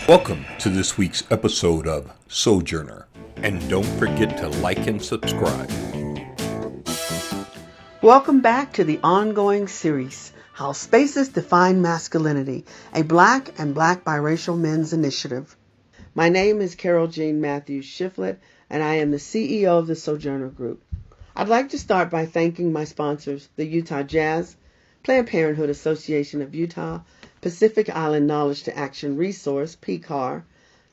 Welcome to this week's episode of Sojourner, and don't forget to like and subscribe. Welcome back to the ongoing series, How Spaces Define Masculinity, a Black and Black-Biracial Men's Initiative. My name is Carol Jean Matthews-Shifflett, and I am the CEO of the Sojourner Group. I'd like to start by thanking my sponsors, the Utah Jazz, Planned Parenthood Association of Utah, Pacific Island Knowledge to Action Resource, PCAR,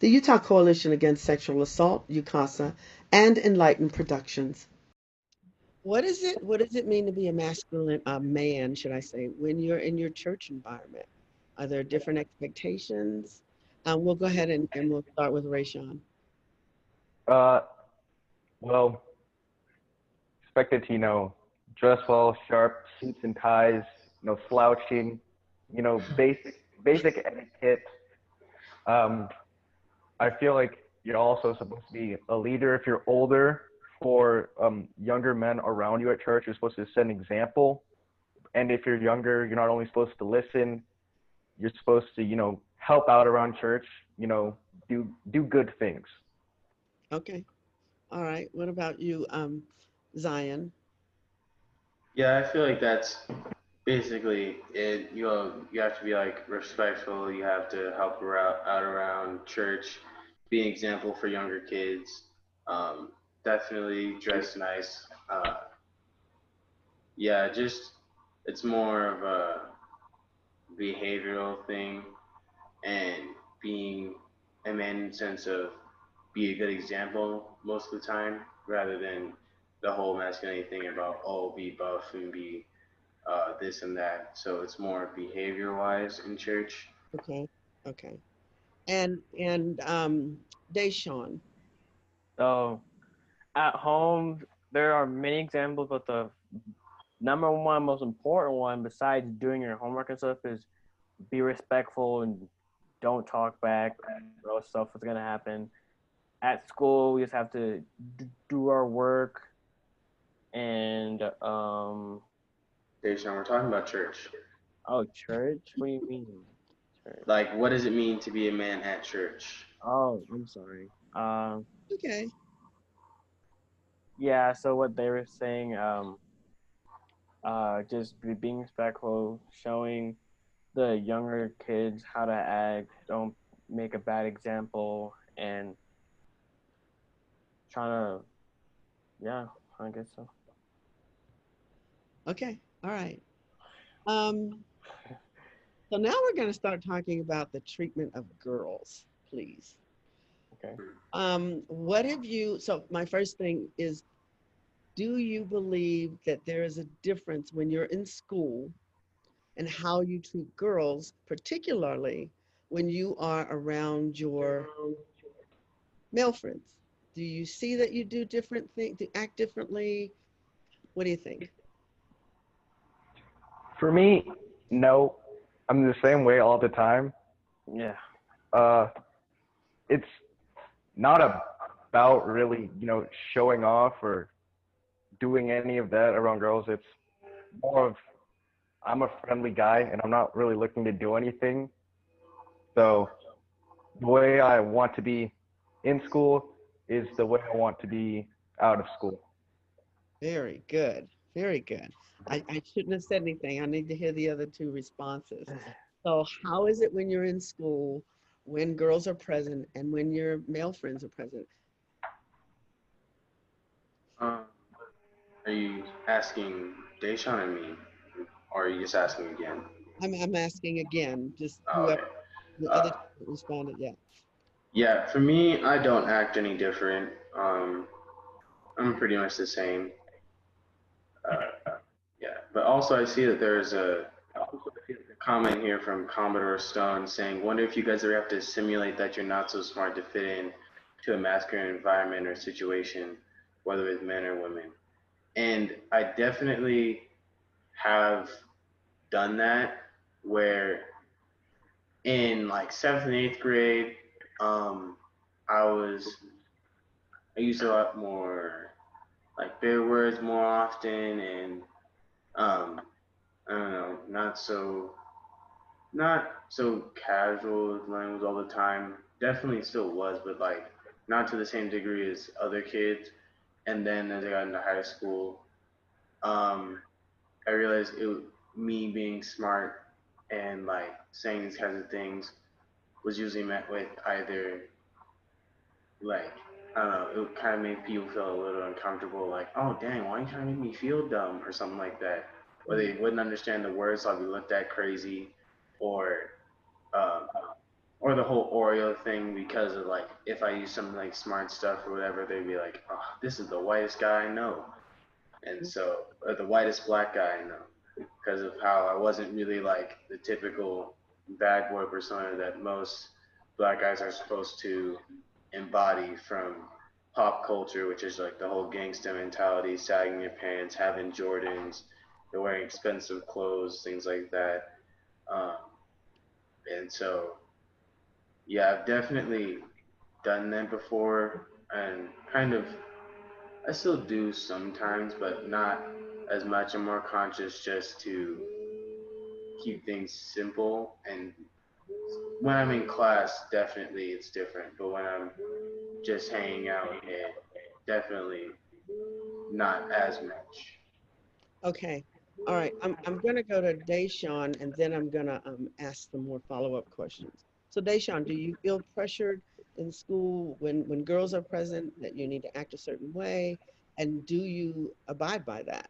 the Utah Coalition Against Sexual Assault, UCASA, and Enlightened Productions. What does it mean to be a masculine, a man, should I say, when you're in your church environment? Are there different expectations? We'll go ahead and we'll start with Rayshawn. Uh, well, expected to, dress well, sharp suits and ties, no slouching, basic etiquette. I feel like you're also supposed to be a leader if you're older. For younger men around you at church, you're supposed to set an example. And if you're younger, you're not only supposed to listen, you're supposed to, help out around church, do good things. Okay. All right. What about you, Zion? Yeah, I feel like that's basically it. You have to be like respectful. You have to help out around church, be an example for younger kids. Um, Definitely dress nice. Yeah, just it's more of a behavioral thing and being a man in the sense of be a good example most of the time rather than the whole masculinity thing about be buff and be this and that. So it's more behavior wise in church. Okay. Okay. And Deshawn. So at home, there are many examples, but the number one most important one, besides doing your homework and stuff, is be respectful and don't talk back, or else stuff is gonna happen. At school, we just have to do our work, and Deshaun, we're talking about church. oh, church? What do you mean? Church? Like, what does it mean to be a man at church? Oh, I'm sorry. Okay. Yeah. So what they were saying, just being respectful, showing the younger kids how to act, don't make a bad example, and trying to, yeah, I guess so. Okay. All right. Um, so now we're going to start talking about the treatment of girls, please. Okay. What have you, so my first thing is, do you believe that there is a difference when you're in school and how you treat girls, particularly when you are around your male friends? Do you see that you do different things, to act differently? What do you think? For me, no, I'm the same way all the time. Yeah. Uh, it's not about really, showing off or doing any of that around girls. It's more of I'm a friendly guy and I'm not really looking to do anything. So the way I want to be in school is the way I want to be out of school. Very good. Very good. I shouldn't have said anything. I need to hear the other two responses. So how is it when you're in school, when girls are present and when your male friends are present? Um, are you asking Deshaun and me, or are you just asking again? I'm asking again, just Oh, whoever okay. the other Uh, two responded, yeah. yeah, for me, I don't act any different. I'm pretty much the same. Yeah, but also I see that there's a comment here from Commodore Stone saying, "Wonder if you guys ever have to simulate that you're not so smart to fit in to a masculine environment or situation, whether it's men or women." And I definitely have done that where in like seventh and eighth grade, um, I was I used a lot more like bigger words more often and um, I don't know, not so casual with language all the time. Definitely still was, but like not to the same degree as other kids. And then as I got into high school, um, I realized me being smart and like saying these kinds of things was usually met with either like I don't know, it would kind of make people feel a little uncomfortable, like, oh dang, why are you trying to make me feel dumb or something like that, or they wouldn't understand the words, so I'd be looked at crazy, or um, or the whole Oreo thing because of like if I use some like smart stuff or whatever, they'd be like, oh, this is the whitest guy I know, and so or the whitest black guy I know because of how I wasn't really like the typical bad boy persona that most black guys are supposed to embody from pop culture, which is like the whole gangsta mentality, sagging your pants, having Jordans, they're wearing expensive clothes, things like that. Um, and so, yeah, I've definitely done that before, and kind of I still do sometimes, but not as much. I'm more conscious just to keep things simple. And when I'm in class, definitely it's different. But when I'm just hanging out, it definitely not as much. Okay. All right. I'm gonna go to Deshaun and then I'm gonna ask some more follow-up questions. So Deshaun, do you feel pressured in school when girls are present that you need to act a certain way? And do you abide by that?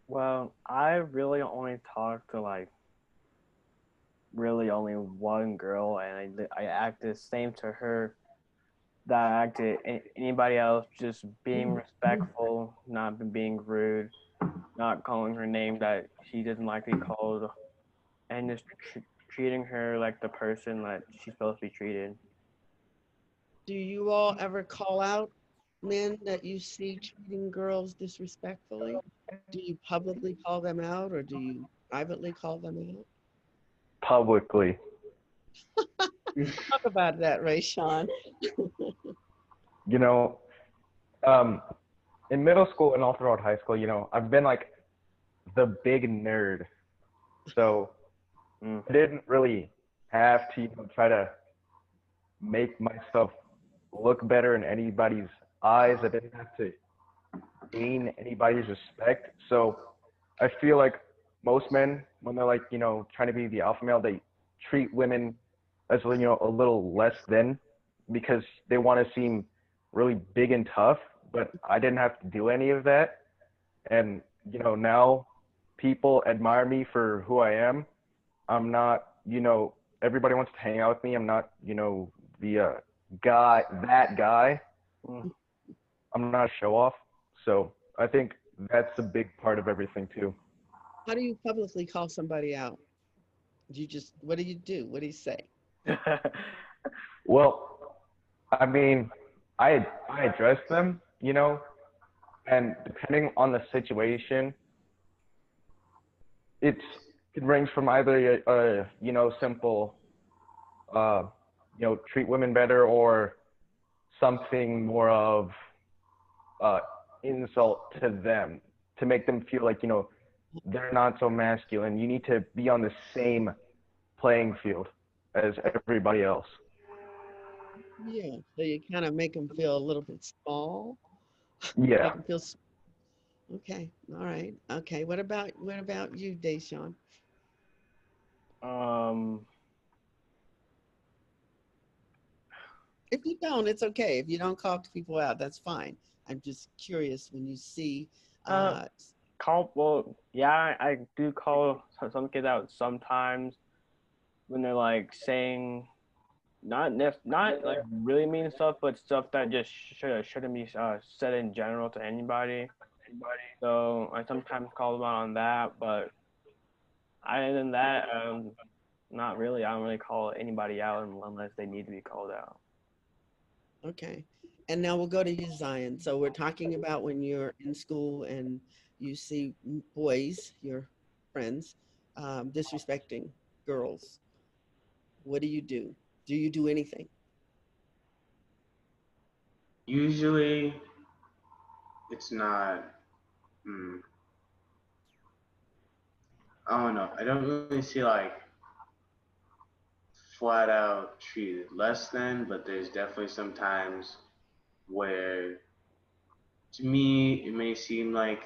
Well, I really only talk to like really only one girl, and I act the same to her that I acted anybody else, just being respectful, not being rude, not calling her name that she doesn't like to be called, and just treating her like the person that she's supposed to be treated. Do you all ever call out men that you see treating girls disrespectfully? Do you publicly call them out or do you privately call them out? Publicly. Talk about that, Ray Sean. You know, um, in middle school and all throughout high school, I've been like the big nerd. So Mm. I didn't really have to try to make myself look better in anybody's eyes. I didn't have to gain anybody's respect. So I feel like most men, when they're like, trying to be the alpha male, they treat women as, a little less than because they want to seem really big and tough. But I didn't have to do any of that. And, now people admire me for who I am. I'm not, everybody wants to hang out with me. I'm not, the that guy. Mm. I'm not a show off. So I think that's a big part of everything too. How do you publicly call somebody out? What do you do? What do you say? Well, I mean, I address them, and depending on the situation, it's it ranges from either simple, uh, treat women better or something more of uh, insult to them to make them feel like they're not so masculine. You need to be on the same playing field as everybody else. Yeah, so you kind of make them feel a little bit small, Yeah. make them feel. Okay, all right, okay. What about you, Deshaun? um, If you don't, it's okay. If you don't call people out, that's fine. I'm just curious when you see. uh, Uh, well, yeah, I do call some kids out sometimes when they're like saying not like really mean stuff, but stuff that just shouldn't be said in general to anybody. So I sometimes call them out on that, but other than that, not really. I don't really call anybody out unless they need to be called out. okay, and now we'll go to you, Zion. So we're talking about when you're in school and you see boys, your friends, disrespecting girls. What do you do? Do you do anything? Usually, it's not. Hmm, I don't know. I don't really see like flat out treated less than, but there's definitely some times where, to me, it may seem like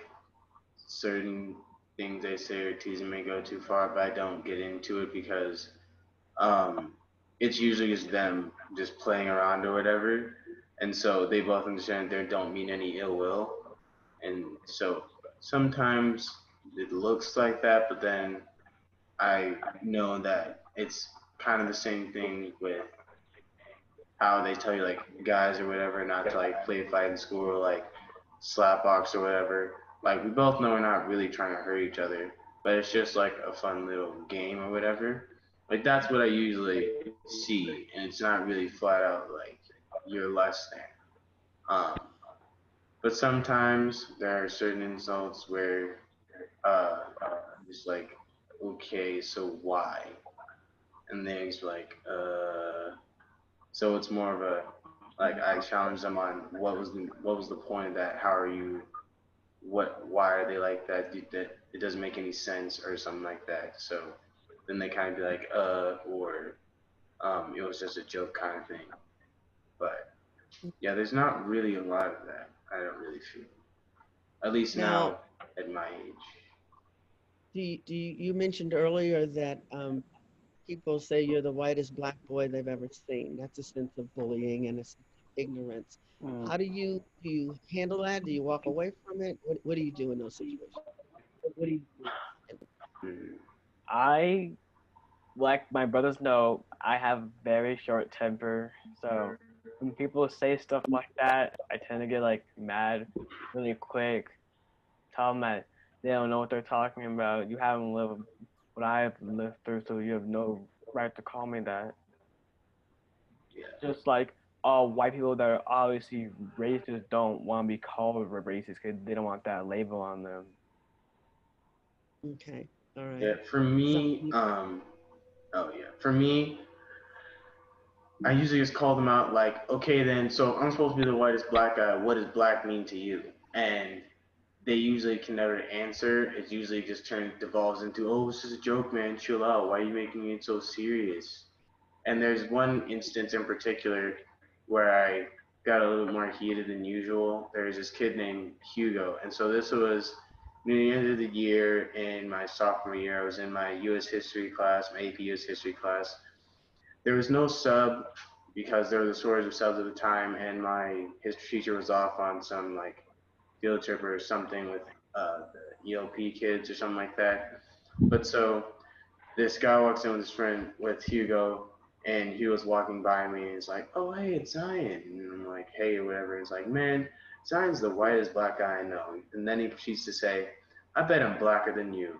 certain things they say or teasing may go too far, but I don't get into it because um, it's usually just them just playing around or whatever, and so they both understand they don't mean any ill will, and so sometimes it looks like that, but then I know that it's kind of the same thing with how they tell you like guys or whatever not to like play fight in school or like slap box or whatever. Like we both know we're not really trying to hurt each other, but it's just like a fun little game or whatever. Like that's what I usually see, and it's not really flat out like you're less than. Um, but sometimes there are certain insults where uh, it's like, okay, so why? And then he's like, so it's more of a like I challenge them on what was the point of that? How are you? What? Why are they like that? That it doesn't make any sense or something like that. So then they kind of be like, or it was just a joke kind of thing. But yeah, there's not really a lot of that. I don't really feel, at least Now, now at my age. you mentioned earlier that people say you're the whitest black boy they've ever seen. That's a sense of bullying and a sense of ignorance. Mm. How do you handle that? Do you walk away from it? What do you do in those situations? What do you do? Mm-hmm. I like my brothers know I have very short temper, so when people say stuff like that, I tend to get like mad really quick. Tell them that they don't know what they're talking about. You haven't lived what I've lived through, so you have no right to call me that. Yeah. Just like white people that are obviously racist don't want to be called racist because they don't want that label on them. Okay, all Yeah. right. For So, me, oh yeah. For me, I usually just call them out like, okay, then, so I'm supposed to be the whitest black guy. What does black mean to you? And they usually can never answer. It usually just devolves into, oh, it's just a joke, man. Chill out. Why are you making it so serious? And there's one instance in particular where I got a little more heated than usual. There's this kid named Hugo. And so this was near the end of the year in my sophomore year. I was in my U.S. history class, my AP U.S. history class. There was no sub because there was a shortage of subs at the time, and my history teacher was off on some like field trip or something with the ELP kids or something like that. But so this guy walks in with his friend with Hugo, and he was walking by me, and he's like, "Oh, hey, it's Zion," and I'm like, "Hey," or whatever. He's like, "Man, Zion's the whitest black guy I know," and then he proceeds to say, "I bet I'm blacker than you,"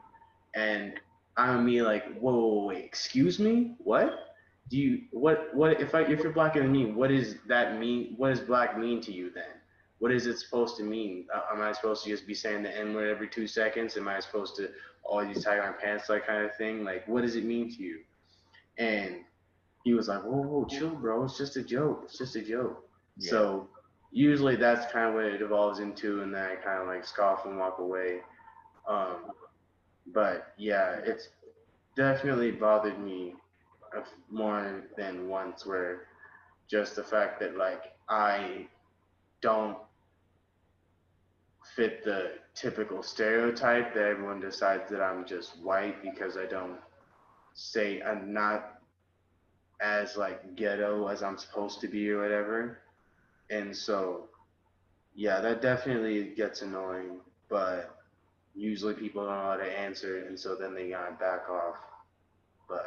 and I'm me like, "Whoa, wait, excuse me, what?" Do you what if you're blacker than me? What does that mean? What does black mean to you then? What is it supposed to mean? Am I supposed to just be saying the N word every 2 seconds? Am I supposed to always tie my pants like kind of thing? Like what does it mean to you? And he was like, whoa, chill, bro. It's just a joke. It's just a joke. Yeah. So usually that's kind of what it evolves into, and then I kind of like scoff and walk away. Um, but yeah, it's definitely bothered me more than once where just the fact that like I don't fit the typical stereotype that everyone decides that I'm just white because I don't say I'm not as like ghetto as I'm supposed to be or whatever. And so yeah, that definitely gets annoying, but usually people don't know how to answer it and so then they gotta back off. But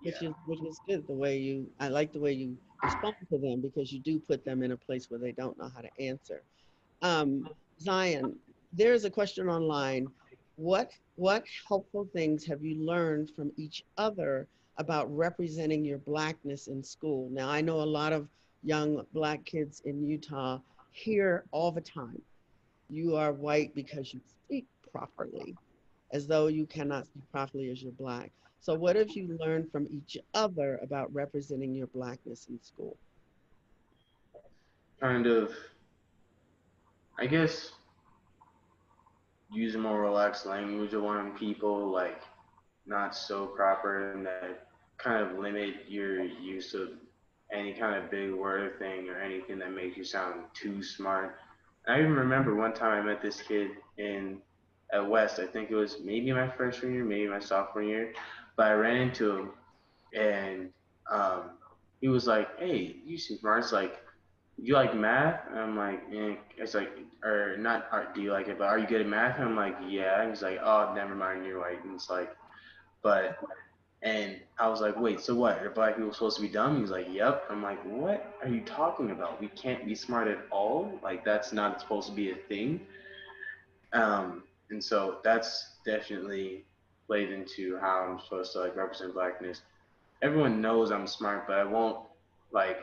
which yeah. is good the way you I like the way you respond to them because you do put them in a place where they don't know how to answer. Um, Zion, there's a question online. What helpful things have you learned from each other about representing your blackness in school? Now, I know a lot of young black kids in Utah hear all the time, you are white because you speak properly, as though you cannot speak properly as you're black. So what have you learned from each other about representing your blackness in school? Kind of I guess using more relaxed language around people, like not so proper and that kind kind of limit your use of any kind of big word or thing or anything that makes you sound too smart. I even remember one time I met this kid in at West. I think it was maybe my freshman year, maybe my sophomore year, but I ran into him and um, he was like, "Hey, you seem smart." It's like, "You like math?" And I'm like, It's like, or not, do you like it? But are you good at math? And I'm like, "Yeah." And he's like, "Oh, never mind, you're white." And it's like, but and I was like, "Wait, so what? Are black people supposed to be dumb?" He's like, "Yep." I'm like, "What are you talking about? We can't be smart at all. Like that's not supposed to be a thing." And so that's definitely played into how I'm supposed to like represent blackness. Everyone knows I'm smart, but I won't like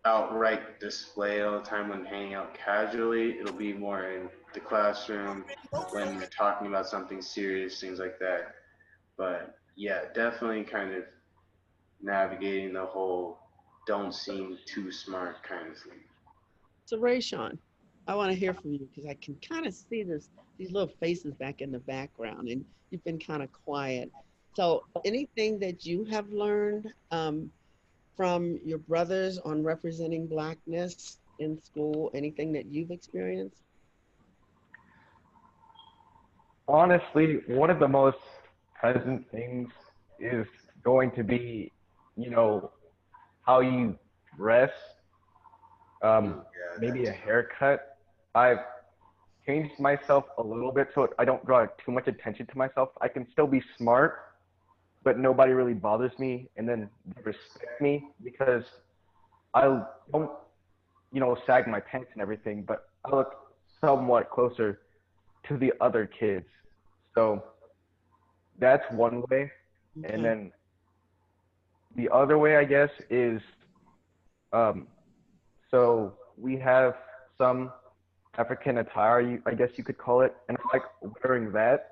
outright display it all the time when hanging out casually. It'll be more in the classroom when we're talking about something serious, things like that. But yeah, definitely kind of navigating the whole don't seem too smart kind of thing. So, Rayshawn, I want to hear from you because I can kind of see these little faces back in the background, and you've been kind of quiet. So, anything that you have learned from your brothers on representing Blackness in school? Anything that you've experienced? Honestly, one of the most present things is going to be, you know, how you dress, um, Yeah, maybe a that's haircut. I've changed myself a little bit so I don't draw too much attention to myself. I can still be smart, but nobody really bothers me, and then they respect me because I don't, sag my pants and everything, but I look somewhat closer to the other kids. So that's one way. And Okay. then the other way, I guess, is um, so we have some African attire, I guess you could call it, and I like wearing that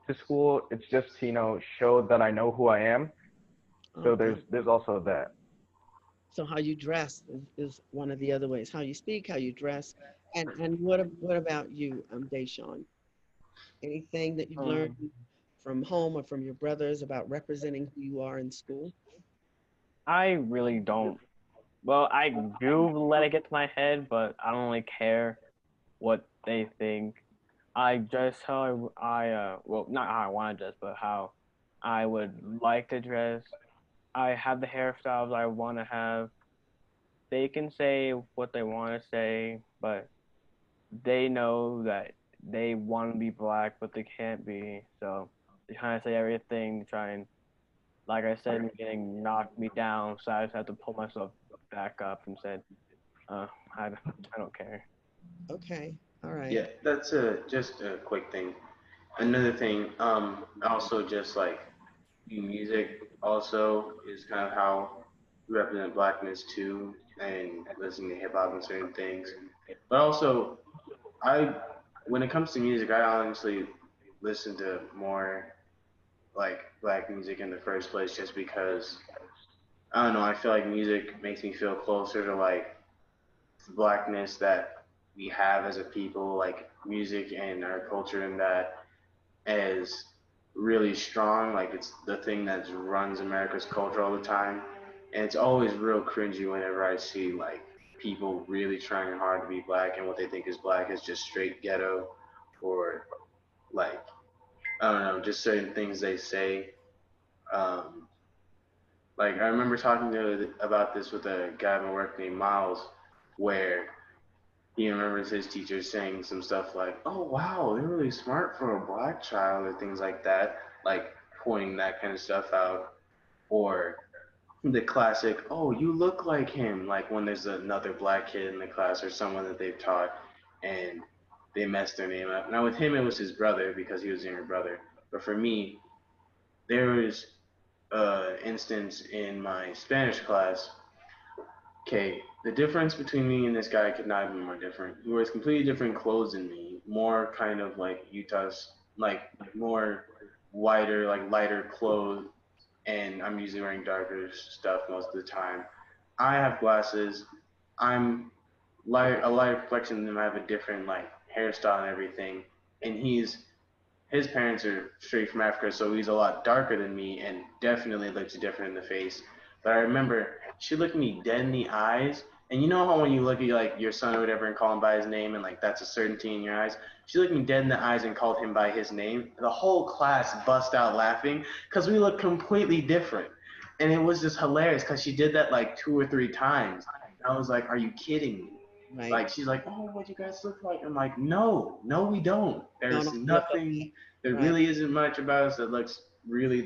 to school. It's just to, show that I know who I am. So there's Okay. there's also that. So, how you dress is one of the other ways. How you speak, how you dress, and what about you, Deshawn? Anything that you've learned Um, from home or from your brothers about representing who you are in school? I really don't. Well, I do let it get to my head, but I don't really care what they think. I dress how well, not how I want to dress, but how I would like to dress. I have the hairstyles I want to have. They can say what they want to say, but they know that they want to be black, but they can't be. So they kind of say everything to try and, like I said in the beginning, knock me down. So I just have to pull myself back up and said, uh, I don't care. Okay. All right. yeah, that's a just a quick thing. Another thing, also just like music also is kind of how we represent blackness too, and listening to hip hop and certain things. But also, I when it comes to music, I honestly listen to more like black music in the first place, just because I don't know. I feel like music makes me feel closer to like the blackness that we have as a people, like music and our culture, and that is really strong. Like it's the thing that runs America's culture all the time. And it's always real cringy whenever I see like people really trying hard to be black and what they think is black is just straight ghetto or like I don't know, just certain things they say. Um, like I remember talking to about this with a guy at my work named Miles, where he remembers his teacher saying some stuff like, "Oh wow, they're really smart for a black child," or things like that, like pointing that kind of stuff out, or the classic, "Oh, you look like him," like when there's another black kid in the class or someone that they've taught, and they mess their name up. Now with him, it was his brother because he was a younger brother, but for me, there was an instance in my Spanish class. Okay, the difference between me and this guy could not have been more different. He wears completely different clothes than me, more kind of like Utah's, like more whiter, like lighter clothes, and I'm usually wearing darker stuff most of the time. I have glasses. I'm light, a lighter complexion than him. I have a different like hairstyle and everything, and he's his parents are straight from Africa, so he's a lot darker than me and definitely looks different in the face. But I remember she looked me dead in the eyes, and you know how when you look at like your son or whatever and call him by his name, and like that's a certainty in your eyes. She looked me dead in the eyes and called him by his name. The whole class bust out laughing because we look completely different, and it was just hilarious because she did that like 2 or 3 times. And I was like, "Are you kidding me?" Right. Like she's like, "Oh, what you guys look like?" I'm like, "No, no, we don't. Don't There's all look nothing. There right. really isn't much about us that looks really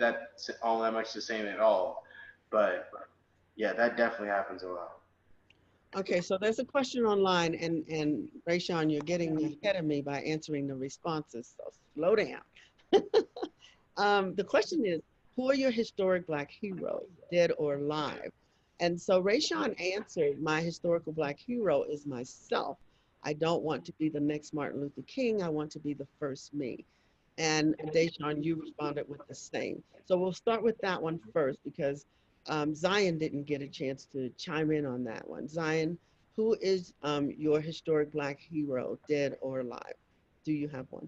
all that much the same at all." But yeah, that definitely happens a lot. Okay, so there's a question online, and Rayshawn, you're getting ahead of me by answering the responses, so slow down. The question is, who are your historic Black heroes, dead or alive? And so Rayshawn answered, my historical Black hero is myself. I don't want to be the next Martin Luther King. I want to be the first me. And Deshawn, you responded with the same. So we'll start with that one first because Zion didn't get a chance to chime in on that one. Zion, who is your historic Black hero, dead or alive? Do you have one?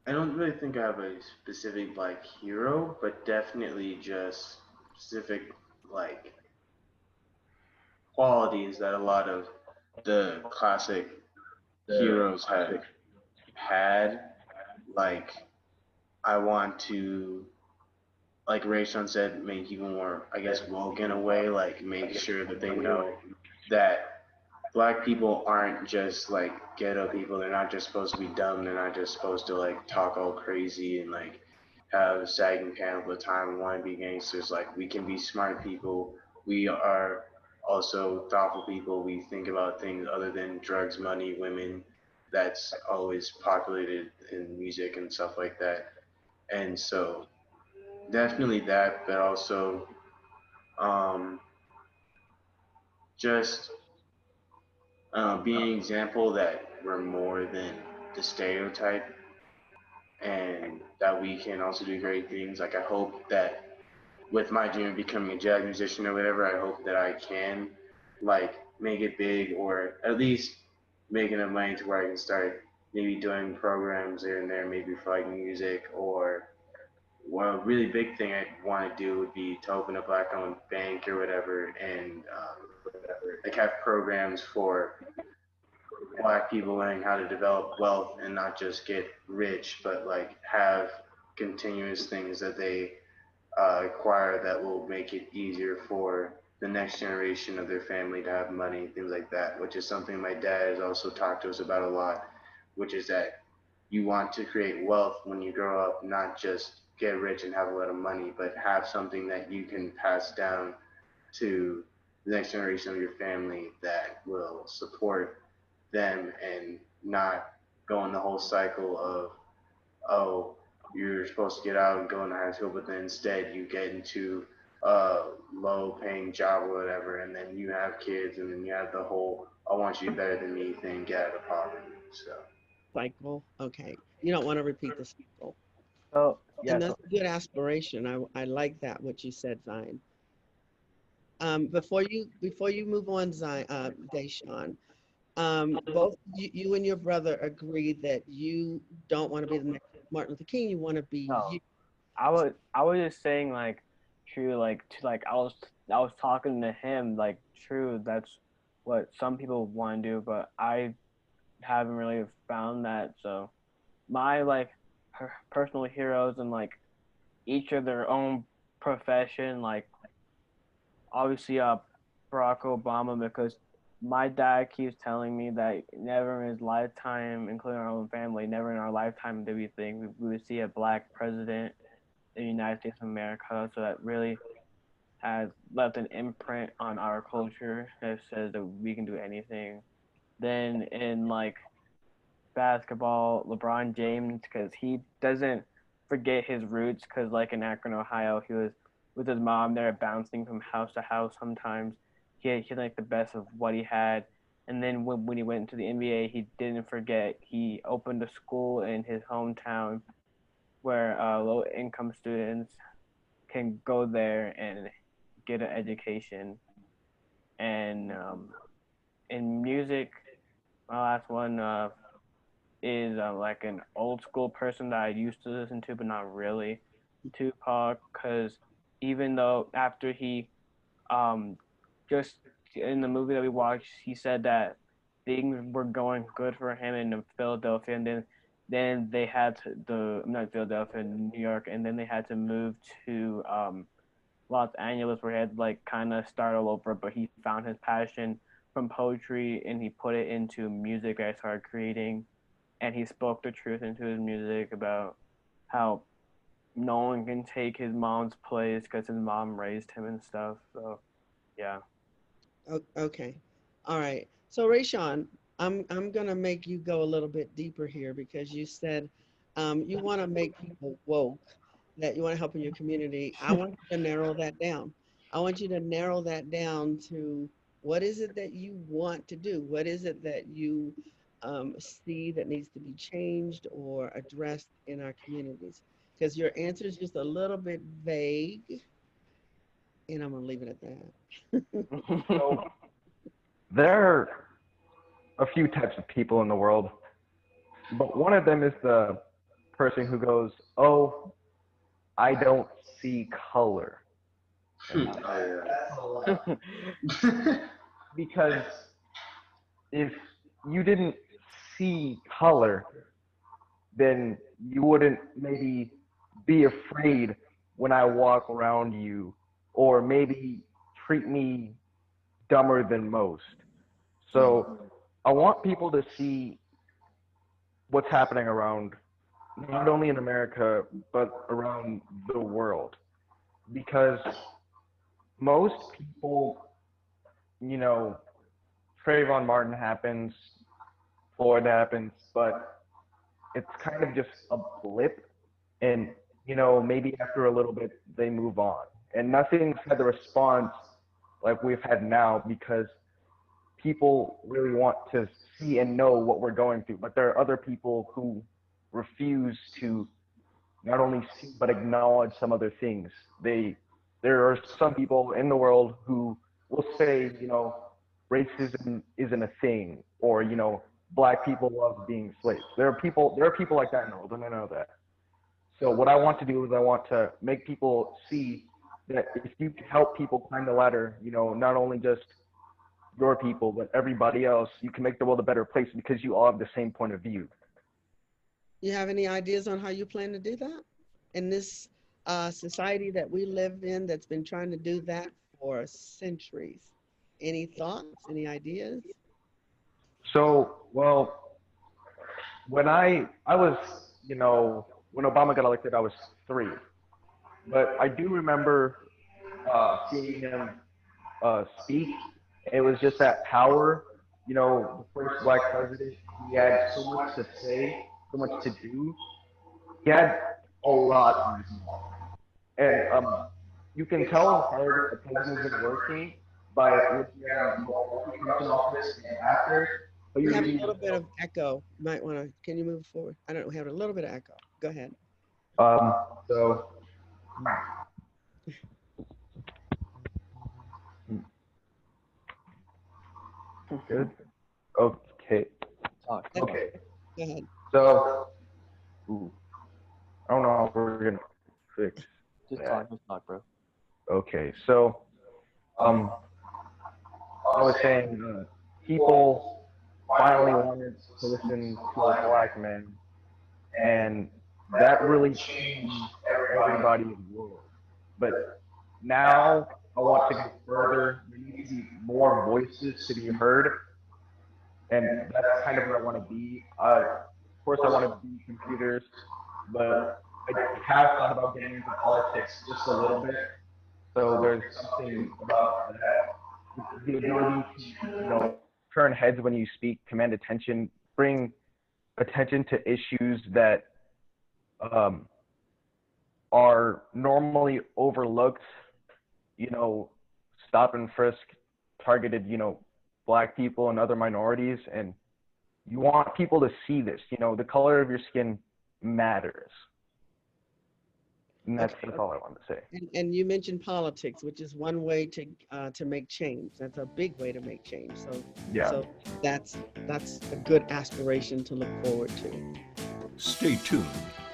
I don't really think I have a specific like hero, but definitely just specific like qualities that a lot of the classic heroes have had. Like I want to, like Rayshon said, make people more, I guess, woke in a way. Like make sure that they know that black people aren't just like ghetto people. They're not just supposed to be dumb. They're not just supposed to like talk all crazy and like have sagging pants all the time and want to be gangsters. Like we can be smart people. We are also thoughtful people. We think about things other than drugs, money, women. That's always populated in music and stuff like that. And so definitely that, but also um, just being an example that we're more than the stereotype and that we can also do great things. Like I hope that with my dream of becoming a jazz musician or whatever, I hope that I can like make it big or at least make enough money to where I can start maybe doing programs here and there, maybe for like music or one really big thing I want to do would be to open a black-owned bank or whatever, and like have programs for black people learning how to develop wealth and not just get rich, but like have continuous things that they acquire that will make it easier for the next generation of their family to have money, things like that, which is something my dad has also talked to us about a lot, which is that you want to create wealth when you grow up, not just get rich and have a lot of money, but have something that you can pass down to the next generation of your family that will support them and not go in the whole cycle of, oh, you're supposed to get out and go into high school, but then instead you get into a low paying job or whatever, and then you have kids, and then you have the whole, I want you to be better than me thing, get out of poverty. So, Cycle. Okay. You don't want to repeat the cycle. So yeah, And so that's a good aspiration. I like that, what you said, Zion. Before you move on, Zion, Deshawn, both you and your brother agreed that you don't want to be the next Martin Luther King. You want to be no, you. I was just saying like true like to like I was talking to him like true that's what some people want to do, but I haven't really found that. So my like personal heroes and like each of their own profession, like obviously Barack Obama, because my dad keeps telling me that never in his lifetime, including our own family, never in our lifetime did we think we would see a black president in the United States of America. So that really has left an imprint on our culture that says that we can do anything. Then in like basketball, LeBron James, because he doesn't forget his roots. Because like in Akron, Ohio, he was with his mom there, bouncing from house to house. Sometimes he had like the best of what he had. And then when he went into the NBA, he didn't forget. He opened a school in his hometown where low income students can go there and get an education. And in music, my last one is like an old school person that I used to listen to, but not really, Tupac. Because even though after he um, just in the movie that we watched, he said that things were going good for him in Philadelphia, and then they had to not Philadelphia, New York, and then they had to move to Los Angeles, where he had like kind of start all over. But he found his passion from poetry, and he put it into music. I started creating, and he spoke the truth into his music about how no one can take his mom's place because his mom raised him and stuff. So yeah. Okay. All right. So Rayshawn, I'm gonna make you go a little bit deeper here because you said you want to make people woke, that you want to help in your community. I want you to narrow that down. I want you to narrow that down to what is it that you want to do? What is it that you see that needs to be changed or addressed in our communities? Because your answer is just a little bit vague, and I'm gonna leave it at that. So there are a few types of people in the world, but one of them is the person who goes, "Oh, I don't see color." Oh, Because if you didn't see color, then you wouldn't maybe be afraid when I walk around you, or maybe treat me dumber than most. So I want people to see what's happening around, not only in America, but around the world. Because most people, you know, Trayvon Martin happens, Floyd happens, but it's kind of just a blip. And, maybe after a little bit, they move on. And nothing's had the response like we've had now because people really want to see and know what we're going through. But there are other people who refuse to not only see but acknowledge some other things. There are some people in the world who will say, racism isn't a thing, or black people love being slaves. There are people like that in the world, and I know that. So what I want to do is I want to make people see that if you can help people climb the ladder, not only just your people but everybody else, you can make the world a better place because you all have the same point of view. You have any ideas on how you plan to do that in this society that we live in that's been trying to do that for centuries? Any thoughts, any ideas? So, well, when I was, when Obama got elected, I was 3, but I do remember seeing him speak. It was just that power. The first black president, he had so much to say, so much to do. He had a lot on his mind. And you can tell how hard the president's been working by looking at him before he comes in office and after. But You you have a see, little bit of echo. You might want to, can you move forward? I don't know, we have a little bit of echo. Go ahead. so good. Okay. Okay. Go ahead. So, ooh, I don't know how we're gonna fix that. Just talk, bro. Okay. So, I was saying, people finally wanted to listen to a black man, and that really changed everybody in the world. But now I want to go further. There needs to be more voices to be heard, and that's kind of where I want to be. Of course, I want to be computers, but I have thought about getting into politics just a little bit. So there's something about that. The ability to, turn heads when you speak, command attention, bring attention to issues that are normally overlooked, stop and frisk targeted, black people and other minorities. And you want people to see this, the color of your skin matters. And Okay. that's all I wanted to say. And you mentioned politics, which is one way to make change. That's a big way to make change. So Yeah. so that's a good aspiration to look forward to. Stay tuned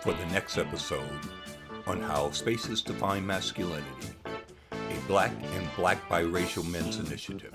for the next episode on How Spaces Define Masculinity, a Black and Black biracial men's initiative.